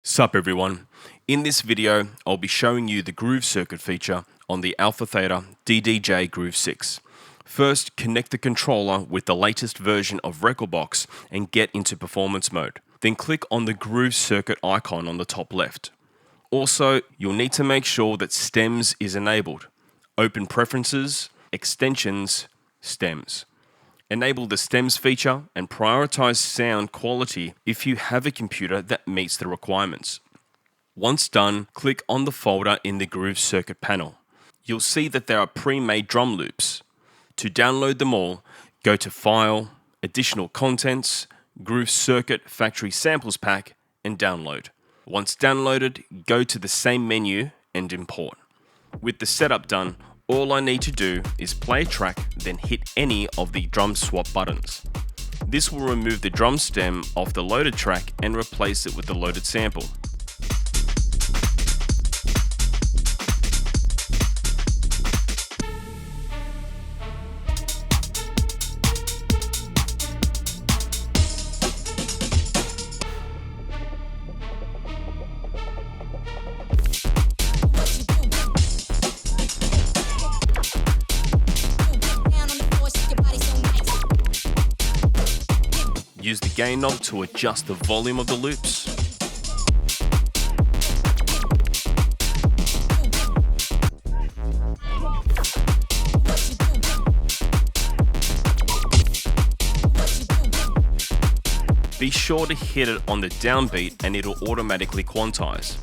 Sup everyone, in this video I'll be showing you the groove circuit feature on the AlphaTheta DDJ-GRV6. First, connect the controller with the latest version of rekordbox and get into performance mode. Then click on the groove circuit icon on the top left. Also, you'll need to make sure that stems is enabled. Open Preferences, Extensions, Stems. Enable the stems feature and prioritize sound quality if you have a computer that meets the requirements. Once done, click on the folder in the groove circuit panel. You'll see that there are pre-made drum loops. To download them all, go to File, Additional Contents, Groove Circuit Factory Samples Pack, and download. Once downloaded, go to the same menu and import. With the setup done, all I need to do is play a track, then hit any of the drum swap buttons. This will remove the drum stem off the loaded track and replace it with the loaded sample. Use the gain knob to adjust the volume of the loops. Be sure to hit it on the downbeat and it'll automatically quantize.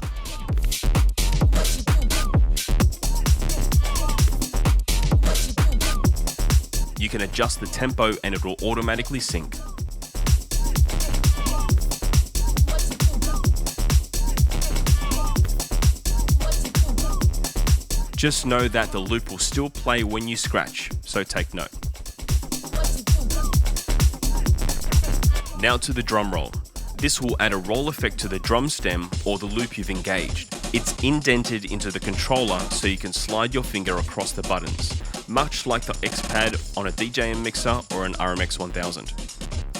You can adjust the tempo and it will automatically sync. Just know that the loop will still play when you scratch, so take note. Now to the drum roll. This will add a roll effect to the drum stem or the loop you've engaged. It's indented into the controller so you can slide your finger across the buttons, much like the X-Pad on a DJM mixer or an RMX 1000.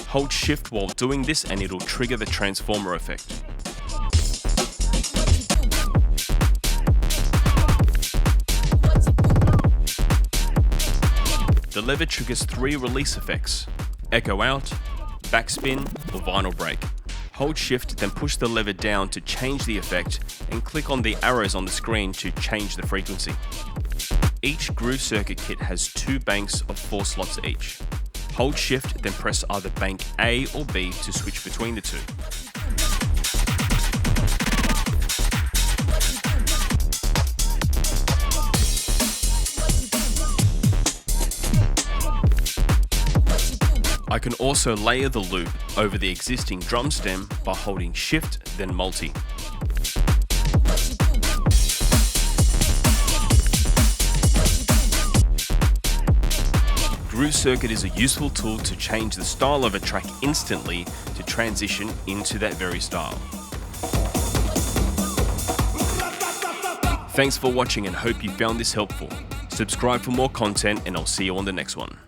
Hold Shift while doing this and it'll trigger the transformer effect. The lever triggers 3 release effects: echo out, backspin, or vinyl break. Hold Shift, then push the lever down to change the effect, and click on the arrows on the screen to change the frequency. Each groove circuit kit has 2 banks of 4 slots each. Hold Shift, then press either bank A or B to switch between the 2. I can also layer the loop over the existing drum stem by holding Shift, then Multi. Groove Circuit is a useful tool to change the style of a track instantly to transition into that very style. Thanks for watching and hope you found this helpful. Subscribe for more content and I'll see you on the next one.